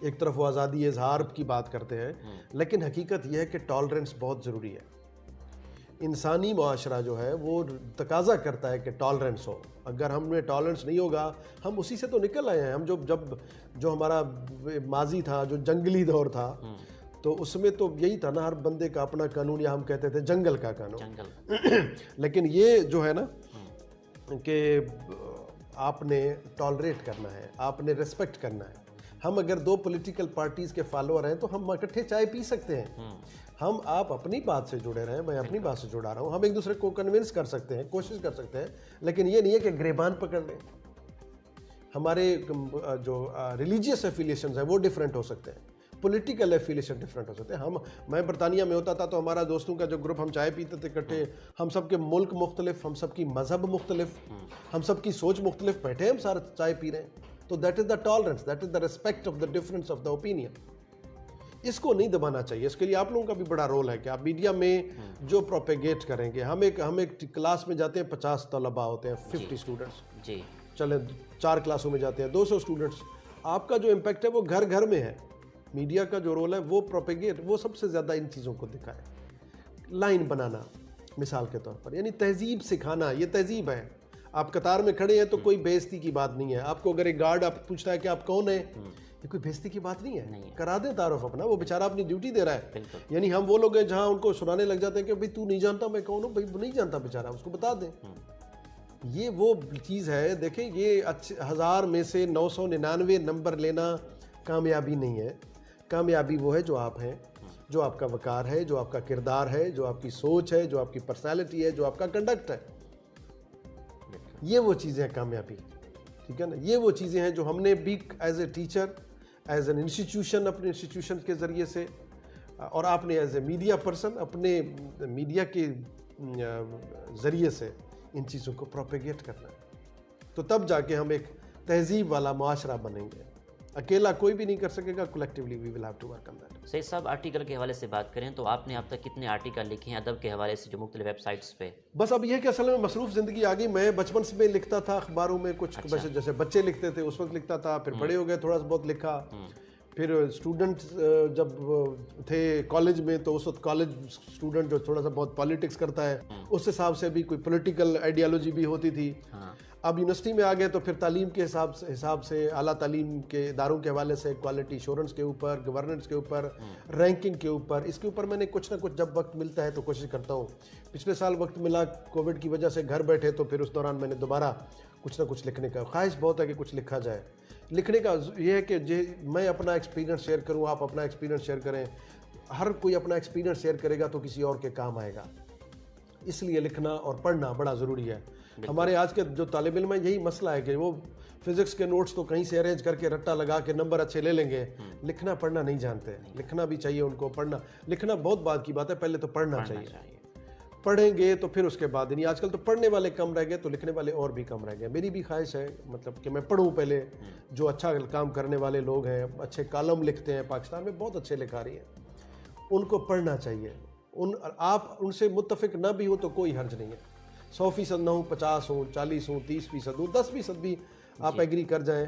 ایک طرف وہ آزادی اظہار کی بات کرتے ہیں، لیکن حقیقت یہ ہے کہ ٹالرنس بہت ضروری ہے. انسانی معاشرہ جو ہے وہ تقاضا کرتا ہے کہ ٹالرنس ہو. اگر ہم میں ٹالرنس نہیں ہوگا، ہم اسی سے تو نکل آئے ہیں. ہم جو ہمارا ماضی تھا، جو جنگلی دور تھا، تو اس میں تو یہی تھا نا، ہر بندے کا اپنا قانون، یا ہم کہتے تھے جنگل کا قانون. لیکن یہ جو ہے نا کہ آپ نے ٹالریٹ کرنا ہے، آپ نے ریسپیکٹ کرنا ہے. ہم اگر دو پولیٹیکل پارٹیز کے فالوور ہیں تو ہم اکٹھے چائے پی سکتے ہیں. ہم آپ اپنی بات سے جڑے رہیں، میں اپنی بات سے جڑا رہا ہوں. ہم ایک دوسرے کو کنونس کر سکتے ہیں، کوشش کر سکتے ہیں، لیکن یہ نہیں ہے کہ گریبان پکڑ لیں. ہمارے جو ریلیجیس ایفیلیشنز ہیں وہ ڈیفرنٹ ہو سکتے ہیں، پولیٹیکل ایفیلیشن ڈیفرنٹ ہو سکتے ہیں. میں برطانیہ میں ہوتا تھا تو ہمارا دوستوں کا جو گروپ، ہم چائے پیتے تھے اکٹھے. ہم سب کے ملک مختلف، ہم سب کی مذہب مختلف، ہم سب کی سوچ مختلف، بیٹھے ہم سارے چائے پی رہے ہیں. تو that is the tolerance, that is the respect of the difference of the opinion. اس کو نہیں دبانا چاہیے. اس کے لیے آپ لوگوں کا بھی بڑا رول ہے کہ آپ میڈیا میں جو پروپیگیٹ کریں گے. ہم ایک کلاس میں جاتے ہیں، 50 طلباء ہوتے ہیں، 50 اسٹوڈنٹس. جی چلیں 4 کلاسوں میں جاتے ہیں، 200 اسٹوڈنٹس. آپ کا جو امپیکٹ ہے وہ گھر گھر میں ہے. میڈیا کا جو رول ہے وہ پروپیگیٹ، وہ سب سے زیادہ ان چیزوں کو دکھائے. لائن بنانا مثال کے طور پر، یعنی تہذیب سکھانا. یہ تہذیب ہے. آپ قطار میں کھڑے ہیں تو کوئی بے عزتی کی بات نہیں ہے. آپ کو اگر ایک گارڈ آپ پوچھتا ہے کہ آپ کون ہیں، یہ کوئی بے عزتی کی بات نہیں ہے. کرا دیں تعارف اپنا، وہ بیچارہ اپنی ڈیوٹی دے رہا ہے. یعنی ہم وہ لوگ ہیں جہاں ان کو سنانے لگ جاتے ہیں کہ بھائی تو نہیں جانتا میں کون ہوں. بھائی وہ نہیں جانتا بیچارہ، اس کو بتا دیں. یہ وہ چیز ہے. دیکھیں، یہ 1000 میں سے 999 نمبر لینا کامیابی نہیں ہے. کامیابی وہ ہے جو آپ ہیں، جو آپ کا وقار ہے، جو آپ کا کردار ہے، جو آپ کی سوچ ہے، جو آپ کی پرسنالٹی ہے، جو آپ کا کنڈکٹ ہے. یہ وہ چیزیں ہیں کامیابی. ٹھیک ہے نا. یہ وہ چیزیں ہیں جو ہم نے بھی as a teacher, as an institution, اپنے انسٹیٹیوشن کے ذریعے سے، اور آپ نے ایز اے میڈیا پرسن اپنے میڈیا کے ذریعے سے ان چیزوں کو پروپیگیٹ کرنا ہے. تو تب جا کے ہم ایک تہذیب والا معاشرہ بنیں گے. اکیلا کوئی بھی نہیں کر سکے گا. Collectively we will have to work on that. Syed صاحب، آرٹیکل کے حوالے سے بات کریں تو آپ نے اب تک کتنے آرٹیکل لکھے ہیں ادب کے حوالے سے، جو مختلف ویب سائٹس پہ؟ بس اب یہ کہ اصل میں مصروف زندگی آ گئی. میں بچپن سے میں لکھتا تھا اخباروں میں کچھ، جیسے بچے لکھتے تھے اس وقت لکھتا تھا. پھر بڑے ہو گئے، تھوڑا سا بہت لکھا. پھر اسٹوڈنٹ جب تھے کالج میں تو اس وقت کالج اسٹوڈنٹ جو تھوڑا سا بہت پالیٹکس کرتا ہے، اس حساب سے بھی کوئی پولیٹیکل آئیڈیالوجی بھی ہوتی تھی. اب یونیورسٹی میں آ گئے تو پھر تعلیم کے حساب سے، اعلیٰ تعلیم کے اداروں کے حوالے سے، کوالٹی ایشورنس کے اوپر، گورننس کے اوپر، رینکنگ کے اوپر، اس کے اوپر میں نے کچھ نہ کچھ جب وقت ملتا ہے تو کوشش کرتا ہوں. پچھلے سال وقت ملا، کووڈ کی وجہ سے گھر بیٹھے، تو پھر اس دوران میں نے دوبارہ کچھ نہ کچھ لکھنے کا خواہش بہت ہے کہ کچھ لکھا جائے. لکھنے کا یہ ہے کہ میں اپنا ایکسپیرینس شیئر کروں، آپ اپنا ایکسپیرینس شیئر کریں. ہر کوئی اپنا ایکسپیرینس شیئر کرے گا تو کسی اور کے کام آئے گا. اس لیے لکھنا اور پڑھنا بڑا ضروری ہے. ہمارے آج کے جو طالب علم ہیں، یہی مسئلہ ہے کہ وہ فزکس کے نوٹس تو کہیں سے ارینج کر کے رٹا لگا کے نمبر اچھے لے لیں گے، لکھنا پڑھنا نہیں جانتے. لکھنا بھی چاہیے ان کو. پڑھنا لکھنا بہت بات کی بات ہے، پہلے تو پڑھنا چاہیے. پڑھیں گے تو پھر اس کے بعد، یعنی آج کل تو پڑھنے والے کم رہ گئے تو لکھنے والے اور بھی کم رہ گئے. میری بھی خواہش ہے مطلب کہ میں پڑھوں پہلے. جو اچھا کام کرنے والے لوگ ہیں، اچھے کالم لکھتے ہیں، پاکستان میں بہت اچھے لکھاری ہیں، ان کو پڑھنا چاہیے. آپ ان سے متفق نہ بھی ہو تو کوئی حرج نہیں ہے. 100% نہ ہوں، 50 ہوں، 40 ہوں، 30% ہوں، 10% بھی آپ ایگری کر جائیں.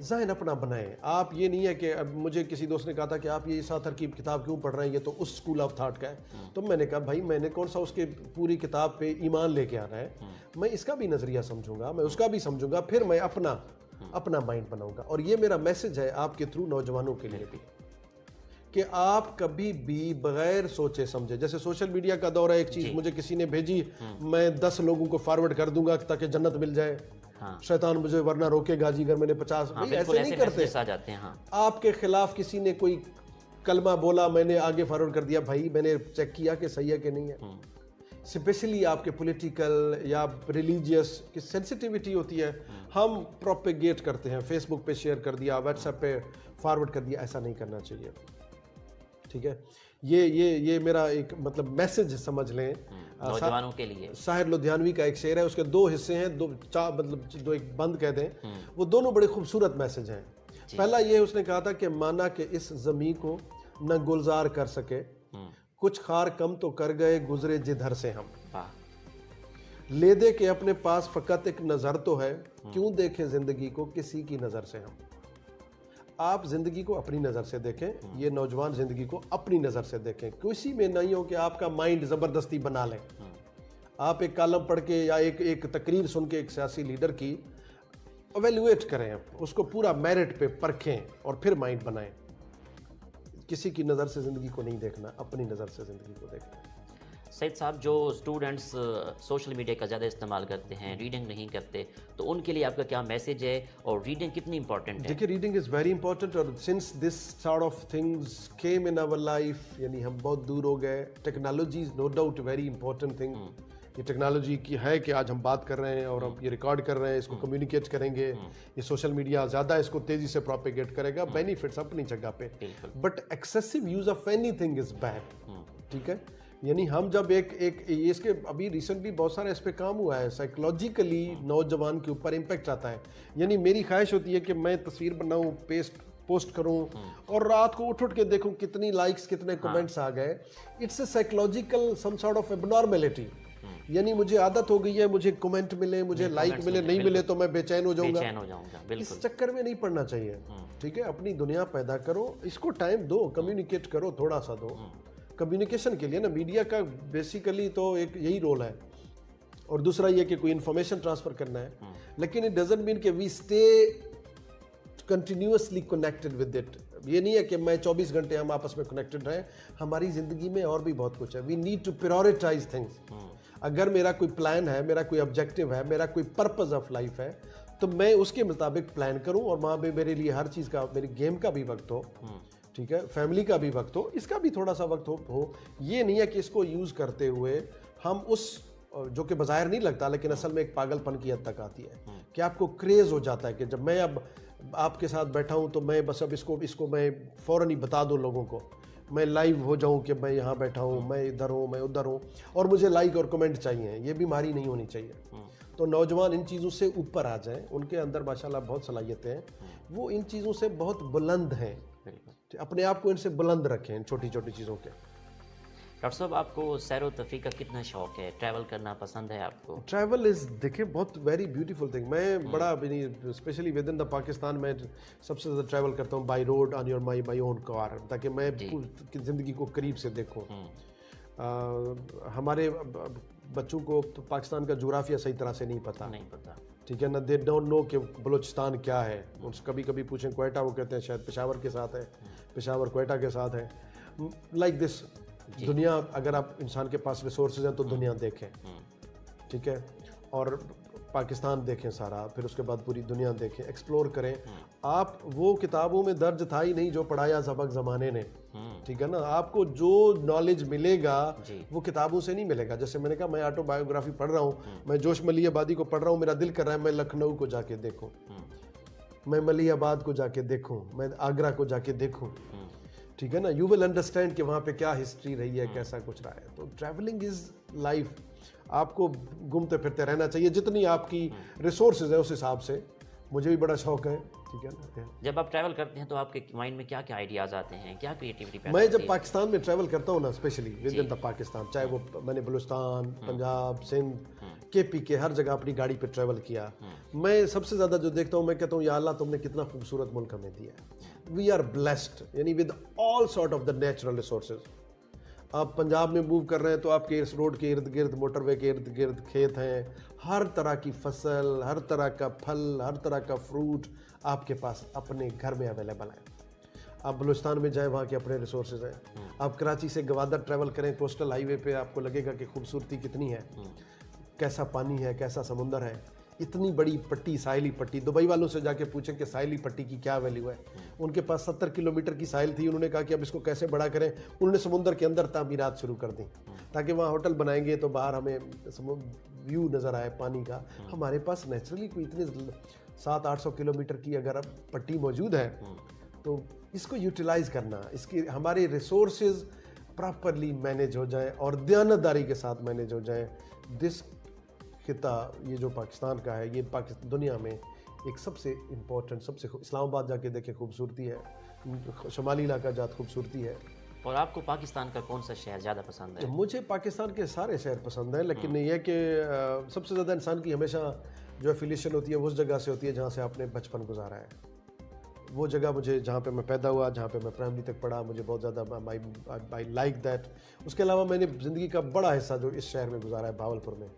ذہن اپنا بنائیں. آپ یہ نہیں ہے کہ اب مجھے کسی دوست نے کہا تھا کہ آپ یہ ساتر کی کتاب کیوں پڑھ رہے ہیں، یہ تو اس اسکول آف تھاٹ کا ہے. تو میں نے کہا بھائی میں نے کون سا اس کے پوری کتاب پہ ایمان لے کے آنا ہے. میں اس کا بھی نظریہ سمجھوں گا، میں اس کا بھی سمجھوں گا، پھر میں اپنا مائنڈ بناؤں گا. اور یہ میرا میسج ہے آپ کے تھرو نوجوانوں کے لیے بھی، کہ آپ کبھی بھی بغیر سوچے سمجھے، جیسے سوشل میڈیا کا دور ہے، ایک چیز مجھے کسی نے بھیجی، میں 10 لوگوں کو فارورڈ کر دوں گا تاکہ جنت مل جائے. شیطان مجھے ورنہ روکے گا جی اگر میں نے 50. ایسے نہیں کرتے. آپ کے خلاف کسی نے کوئی کلمہ بولا، میں نے آگے فارورڈ کر دیا. بھائی میں نے چیک کیا کہ صحیح ہے کہ نہیں ہے. اسپیشلی آپ کے پولیٹیکل یا ریلیجیس کی سینسٹیوٹی ہوتی ہے، ہم پروپیگیٹ کرتے ہیں. فیس بک پہ شیئر کر دیا، واٹس ایپ پہ فارورڈ کر دیا. ایسا نہیں کرنا چاہیے. ٹھیک ہے. یہ میرا ایک مطلب میسج سمجھ لیں نوجوانوں کے لیے. ساحر لدھیانوی کا ایک شعر ہے، اس کے 2 حصے ہیں، مطلب دو ایک بند کہہ دیں. وہ دونوں بڑے خوبصورت میسج ہیں. پہلا یہ اس نے کہا تھا کہ مانا کہ اس زمین کو نہ گلزار کر سکے، کچھ خار کم تو کر گئے گزرے جدھر سے ہم. لے دے کہ اپنے پاس فقط ایک نظر تو ہے، کیوں دیکھیں زندگی کو کسی کی نظر سے ہم. آپ زندگی کو اپنی نظر سے دیکھیں, یہ نوجوان زندگی کو اپنی نظر سے دیکھیں, کسی میں نہیں ہو کہ آپ کا مائنڈ زبردستی بنا لیں. آپ ایک کالم پڑھ کے یا ایک تقریر سن کے ایک سیاسی لیڈر کی ایویلویٹ کریں, اس کو پورا میرٹ پہ پرکھیں اور پھر مائنڈ بنائیں. کسی کی نظر سے زندگی کو نہیں دیکھنا, اپنی نظر سے زندگی کو دیکھنا. سید صاحب, جو اسٹوڈنٹس سوشل میڈیا کا زیادہ استعمال کرتے ہیں, ریڈنگ نہیں کرتے, تو ان کے لیے آپ کا کیا میسیج ہے, اور ریڈنگ کتنی امپورٹنٹ ہے؟ دیکھیے, ریڈنگ از ویری امپورٹنٹ, اور since this sort of things came in our life, یعنی ہم بہت دور ہو گئے. Technology is no doubt very important thing. یہ ٹیکنالوجی کی ہے کہ آج ہم بات کر رہے ہیں اور ہم یہ ریکارڈ کر رہے ہیں, اس کو کمیونیکیٹ کریں گے. یہ سوشل میڈیا زیادہ اس کو تیزی سے پروپیگیٹ کرے گا, بینیفٹس اپنی جگہ پہ, but excessive use of any thing is bad. ٹھیک ہے, یعنی ہم جب ایک اس کے ابھی ریسنٹلی بہت سارا اس پہ کام ہوا ہے, سائیکولوجیکلی نوجوان کے اوپر امپیکٹ آتا ہے. یعنی میری خواہش ہوتی ہے کہ میں تصویر بناؤں, پوسٹ کروں, اور رات کو اٹھ کے دیکھوں کتنی لائکس, کتنے کمنٹس آ گئے. It's a psychological some sort of abnormality. یعنی مجھے عادت ہو گئی ہے, مجھے کمنٹ ملے, مجھے لائک ملے, نہیں ملے تو میں بے چین ہو جاؤں گا. اس چکر میں نہیں پڑنا چاہیے. ٹھیک ہے, اپنی دنیا پیدا کرو, اس کو ٹائم دو, کمیونیکیٹ کرو, تھوڑا سا دو. کمیونیکیشن کے لیے نا میڈیا کا بیسیکلی تو ایک یہی رول ہے, اور دوسرا یہ کہ کوئی انفارمیشن ٹرانسفر کرنا ہے, لیکن اٹ ڈزنٹ مین کہ we stay continuously connected with it. یہ نہیں ہے کہ میں 24 گھنٹے ہم آپس میں کنیکٹڈ رہیں. ہماری زندگی میں اور بھی بہت کچھ ہے. We need to prioritise things. اگر میرا کوئی پلان ہے, میرا کوئی آبجیکٹو ہے, میرا کوئی پرپز آف لائف ہے, تو میں اس کے مطابق پلان کروں, اور وہاں پہ میرے لیے ہر چیز کا, میری گیم کا بھی وقت ہو, ٹھیک ہے, فیملی کا بھی وقت ہو, اس کا بھی تھوڑا سا وقت ہو. یہ نہیں ہے کہ اس کو یوز کرتے ہوئے ہم اس, جو کہ بظاہر نہیں لگتا لیکن اصل میں ایک پاگل پن کی حد تک آتی ہے, کہ آپ کو کریز ہو جاتا ہے کہ جب میں اب آپ کے ساتھ بیٹھا ہوں تو میں بس اب اس کو میں فوراً ہی بتا دوں لوگوں کو, میں لائیو ہو جاؤں کہ میں یہاں بیٹھا ہوں, میں ادھر ہوں, میں ادھر ہوں, اور مجھے لائک اور کمنٹ چاہیے. یہ بیماری نہیں ہونی چاہیے. تو نوجوان ان چیزوں سے اوپر آ جائیں. ان کے اندر ماشاءاللہ بہت صلاحیتیں ہیں, وہ ان چیزوں سے بہت بلند ہیں. اپنے آپ کو ان سے بلند رکھیں, چھوٹی چھوٹی چیزوں کے. ڈاکٹر صاحب, آپ کو سیر و تفریح کا کتنا شوق ہے, ٹریول کرنا پسند ہے آپ کو؟ ٹریول از, دیکھیں, بہت ویری بیوٹیفل تھنگ. میں بڑا اسپیشلی ود ان دا پاکستان میں سب سے زیادہ ٹریول کرتا ہوں بائی روڈ آن یور مائی اون کار, تاکہ میں زندگی کو قریب سے دیکھوں. ہمارے بچوں کو پاکستان کا جغرافیہ صحیح طرح سے نہیں پتا. ٹھیک ہے نا, دے ڈونٹ نو کہ بلوچستان کیا ہے. کبھی کبھی پوچھیں کوئٹہ, وہ کہتے ہیں شاید پشاور کے ساتھ ہے, پشاور کوئٹہ کے ساتھ ہے. لائک دس, دنیا, اگر آپ انسان کے پاس ریسورسز ہیں تو دنیا دیکھیں. ٹھیک ہے, اور پاکستان دیکھیں سارا, پھر اس کے بعد پوری دنیا دیکھیں, ایکسپلور کریں. آپ وہ کتابوں میں درج تھا ہی نہیں جو پڑھایا سبق زمانے نے. ٹھیک ہے نا, آپ کو جو نالج ملے گا وہ کتابوں سے نہیں ملے گا. جیسے میں نے کہا, میں آٹو بایوگرافی پڑھ رہا ہوں, میں جوش ملی آبادی کو پڑھ رہا ہوں, میرا دل کر رہا ہے میں لکھنؤ کو جا کے دیکھوں, میں ملی آباد کو جا کے دیکھوں, میں آگرہ کو جا کے دیکھوں. ٹھیک ہے نا, یو ول انڈرسٹینڈ کہ وہاں پہ کیا ہسٹری رہی ہے, کیسا کچھ رہا ہے. تو ٹریولنگ از لائف. آپ کو گھومتے پھرتے رہنا چاہیے, جتنی آپ کی ریسورسز ہیں اس حساب سے. مجھے بھی بڑا شوق ہے. ٹھیک ہے نا, جب آپ ٹریول کرتے ہیں تو آپ کے مائنڈ میں کیا کیا آئیڈیاز آتے ہیں, کیا کریٹیوٹی پیدا میں ہوتی ہے؟ جب پاکستان میں ٹریول کرتا ہوں نا, اسپیشلی ود ان دا پاکستان, چاہے وہ میں نے بلوچستان, پنجاب, سندھ, کے پی کے ہر جگہ اپنی گاڑی پہ ٹریول کیا, میں سب سے زیادہ جو دیکھتا ہوں, میں کہتا ہوں یا اللہ تم نے کتنا خوبصورت ملک ہمیں دیا ہے. وی آر بلیسڈ, یعنی with all sort of the natural resources. آپ پنجاب میں موو کر رہے ہیں تو آپ کے اس روڈ کے ارد گرد, موٹر وے کے ارد گرد کھیت ہیں, ہر طرح کی فصل, ہر طرح کا پھل, ہر طرح کا فروٹ آپ کے پاس اپنے گھر میں اویلیبل ہے. آپ بلوچستان میں جائیں, وہاں کے اپنے ریسورسز ہیں. آپ کراچی سے گوادر ٹریول کریں کوسٹل ہائی وے پہ, آپ کو لگے گا کہ خوبصورتی کتنی ہے, کیسا پانی ہے, کیسا سمندر ہے. اتنی بڑی پٹی, ساحلی پٹی. دبئی والوں سے جا کے پوچھیں کہ ساحلی پٹی کی کیا ویلیو ہے. ان کے پاس 70 کلومیٹر کی ساحل تھی. انہوں نے کہا کہ اب اس کو کیسے بڑا کریں. انہوں نے سمندر کے اندر تعمیرات شروع کر دیں تاکہ وہاں ہوٹل بنائیں گے تو باہر ہمیں ویو نظر آئے پانی کا. ہمارے پاس نیچرلی کوئی اتنے 700-800 کلومیٹر کی اگر اب پٹی موجود ہے تو اس کو یوٹیلائز کرنا, اس کی ہمارے ریسورسز پراپرلی مینیج ہو جائیں اور دیانتداری کے ساتھ مینیج ہو جائیں. دس خطہ, یہ جو پاکستان کا ہے, یہ دنیا میں ایک سب سے امپورٹنٹ, سب سے, اسلام آباد جا کے دیکھیں خوبصورتی ہے, شمالی علاقہ جات خوبصورتی ہے. اور آپ کو پاکستان کا کون سا شہر زیادہ پسند ہے؟ مجھے پاکستان کے سارے شہر پسند ہیں, لیکن یہ کہ سب سے زیادہ انسان کی ہمیشہ جو ایفیلیشن ہوتی ہے وہ اس جگہ سے ہوتی ہے جہاں سے آپ نے بچپن گزارا ہے. وہ جگہ مجھے جہاں پہ میں پیدا ہوا, جہاں پہ میں پرائمری تک پڑھا, مجھے بہت زیادہ آئی لائک دیٹ. اس کے علاوہ میں نے زندگی کا بڑا حصہ جو اس شہر میں گزارا ہے بہاولپور میں.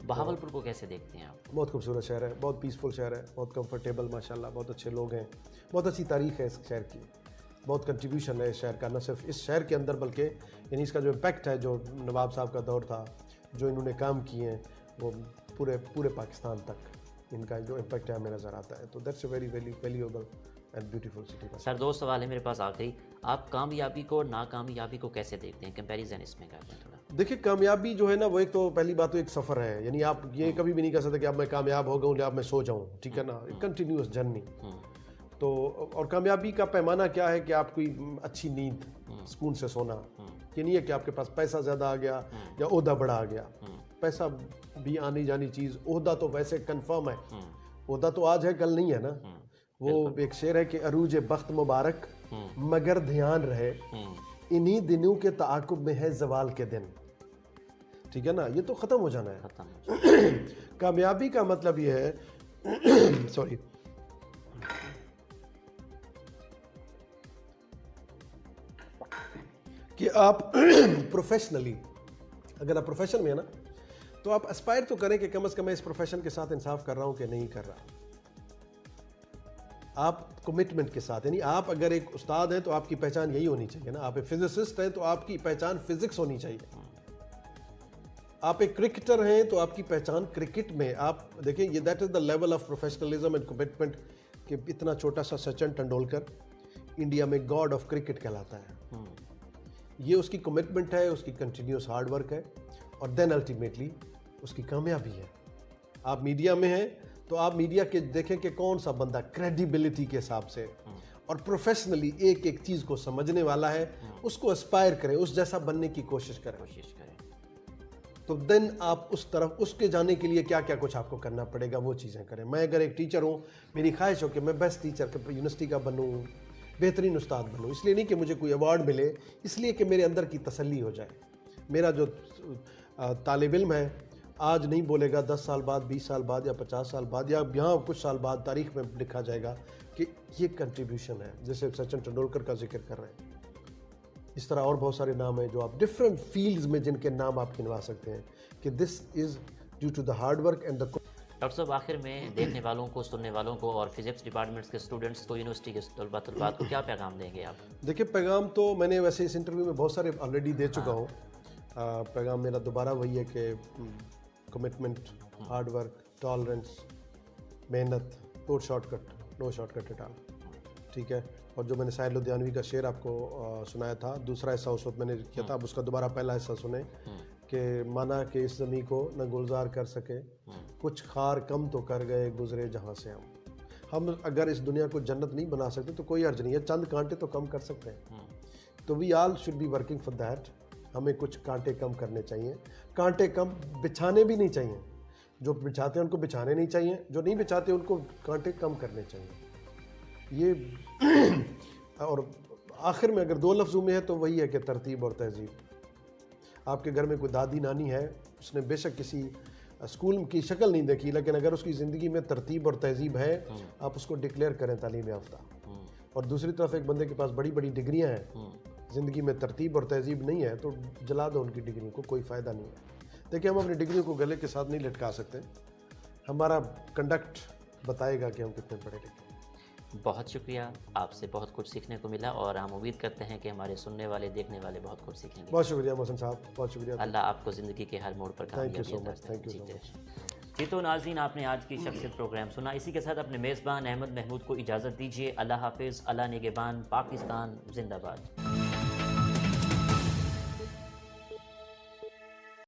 بہاولپور کو کیسے دیکھتے ہیں آپ؟ بہت خوبصورت شہر ہے, بہت پیسفل شہر ہے, بہت کمفرٹیبل ماشاءاللہ, بہت اچھے لوگ ہیں, بہت اچھی تاریخ ہے اس شہر کی, بہت کنٹریبیوشن ہے اس شہر کا, نہ صرف اس شہر کے اندر بلکہ یعنی اس کا جو امپیکٹ ہے, جو نواب صاحب کا دور تھا, جو انہوں نے کام کیے ہیں, وہ پورے پاکستان تک ان کا جو امپیکٹ ہے ہمیں نظر آتا ہے. تو that's a very very valuable and beautiful city. Sir 2 سوال ہے میرے پاس آخری, آپ کامیابی کو اور ناکامیابی کو کیسے دیکھتے ہیں, کمپیریزن اس میں کرتے ہیں تھوڑا؟ دیکھیں کامیابی جو ہے نا وہ ایک تو پہلی بات تو ایک سفر ہے, یعنی آپ یہ کبھی بھی نہیں کہہ سکتے کہ اب میں کامیاب ہو گیا ہوں یا اب میں سو جاؤں, ٹھیک ہے نا, کنٹینیوس جرنی. تو اور کامیابی کا پیمانہ کیا ہے کہ آپ کوئی اچھی نیند, سکون سے سونا. یہ نہیں ہے کہ آپ کے پاس پیسہ زیادہ آ گیا یا عہدہ بڑا آ گیا. پیسہ بھی آنی جانی چیز, عہدہ تو ویسے کنفرم ہے, عہدہ تو آج ہے کل نہیں ہے نا. وہ ایک شعر ہے کہ عروج بخت مبارک مگر دھیان رہے انہی دنوں کے تعاقب میں ہے زوال کے دن. ٹھیک ہے نا, یہ تو ختم ہو جانا ہے. کامیابی کا مطلب یہ ہے سوری کہ آپ پروفیشنلی, اگر آپ پروفیشن میں ہیں نا تو آپ اسپائر تو کریں کہ کم از کم میں اس پروفیشن کے ساتھ انصاف کر رہا ہوں کہ نہیں کر رہا. آپ کمٹمنٹ کے ساتھ, یعنی آپ اگر ایک استاد ہیں تو آپ کی پہچان یہی ہونی چاہیے نا, آپ ایک فزسسٹ ہیں تو آپ کی پہچان فزکس ہونی چاہیے. آپ ایک کرکٹر ہیں تو آپ کی پہچان کرکٹ میں, آپ دیکھیں یہ that is the level of professionalism and commitment کہ اتنا چھوٹا سا سچن ٹنڈولکر انڈیا میں گاڈ آف کرکٹ کہلاتا ہے. یہ اس کی کمٹمنٹ ہے, اس کی کنٹینیوس ہارڈ ورک ہے, اور دین الٹیمیٹلی اس کی کامیابی ہے. آپ میڈیا میں ہیں تو آپ میڈیا کے دیکھیں کہ کون سا بندہ کریڈیبلٹی کے حساب سے اور پروفیشنلی ایک ایک چیز کو سمجھنے والا ہے, اس کو اسپائر کریں, اس جیسا بننے کی کوشش کریں. تو دین آپ اس طرف اس کے جانے کے لیے کیا کیا کچھ آپ کو کرنا پڑے گا وہ چیزیں کریں. میں اگر ایک ٹیچر ہوں, میری خواہش ہو کہ میں بیسٹ ٹیچر یونیورسٹی کا بنوں, بہترین استاد بنوں, اس لیے نہیں کہ مجھے کوئی ایوارڈ ملے, اس لیے کہ میرے اندر کی تسلی ہو جائے. میرا جو طالب علم ہے آج نہیں بولے گا, 10 سال بعد, 20 سال بعد یا 50 سال بعد یا یہاں کچھ سال بعد تاریخ میں لکھا جائے گا کہ یہ کنٹریبیوشن ہے. جیسے سچن ٹنڈولکر کا ذکر کر رہے ہیں, اس طرح اور بہت سارے نام ہیں جو آپ ڈفرینٹ فیلڈز میں جن کے نام آپ گنوا سکتے ہیں کہ this is due to the hard work and the. Doctor صاحب آخر میں دیکھنے والوں کو, سننے والوں کو اور فزکس ڈپارٹمنٹس کے اسٹوڈنٹس کو, یونیورسٹی کے طلباء کو کیا پیغام دیں گے آپ؟ دیکھیں پیغام تو میں نے ویسے اس انٹرویو میں بہت سارے آلریڈی دے چکا ہوں. پیغام میرا دوبارہ وہی ہے کہ کمٹمنٹ, ہارڈ ورک, ٹالرنس, محنت, نو شارٹ کٹ اٹ آل. ٹھیک ہے, اور جو میں نے ساحر لدھیانوی کا شعر آپ کو سنایا تھا, دوسرا حصہ اس وقت میں نے کیا تھا, اب اس کا دوبارہ پہلا حصہ سنیں کہ مانا کہ اس زمین کو نہ گلزار کر سکے, کچھ خار کم تو کر گئے گزرے جہاں سے ہم اگر اس دنیا کو جنت نہیں بنا سکتے تو کوئی حرج نہیں ہے, چند کانٹے تو کم کر سکتے ہیں. تو we all should be working for that. ہمیں کچھ کانٹے کم کرنے چاہیے, کانٹے کم بچھانے بھی نہیں چاہیے. جو بچھاتے ہیں ان کو بچھانے نہیں چاہیے, جو نہیں بچھاتے ان کو کانٹے کم کرنے چاہیے. یہ اور آخر میں اگر 2 لفظوں میں ہے تو وہی ہے کہ ترتیب اور تہذیب. آپ کے گھر میں کوئی دادی نانی ہے, اس نے بے شک کسی اسکول کی شکل نہیں دیکھی, لیکن اگر اس کی زندگی میں ترتیب اور تہذیب ہے, آپ اس کو ڈکلیئر کریں تعلیم یافتہ. اور دوسری طرف ایک بندے کے پاس بڑی بڑی ڈگریاں ہیں, زندگی میں ترتیب اور تہذیب نہیں ہے, تو جلا دو ان کی ڈگری کو, کوئی فائدہ نہیں ہے. دیکھیں ہم اپنی ڈگریوں کو گلے کے ساتھ نہیں لٹکا سکتے, ہمارا کنڈکٹ بتائے گا کہ ہم کتنے پڑھے لکھے. بہت شکریہ, آپ سے بہت کچھ سیکھنے کو ملا, اور ہم امید کرتے ہیں کہ ہمارے سننے والے, دیکھنے والے بہت کچھ سیکھیں گے. بہت شکریہ محسن صاحب, بہت شکریہ. اللہ آپ کو زندگی کے ہر موڑ پر کامیابی عطا کرے. جی تو ناظرین, آپ نے آج کی شخصیت پروگرام سنا. اسی کے ساتھ اپنے میزبان احمد محمود کو اجازت دیجیے. اللہ حافظ, اللہ نگہبان, پاکستان زندہ باد.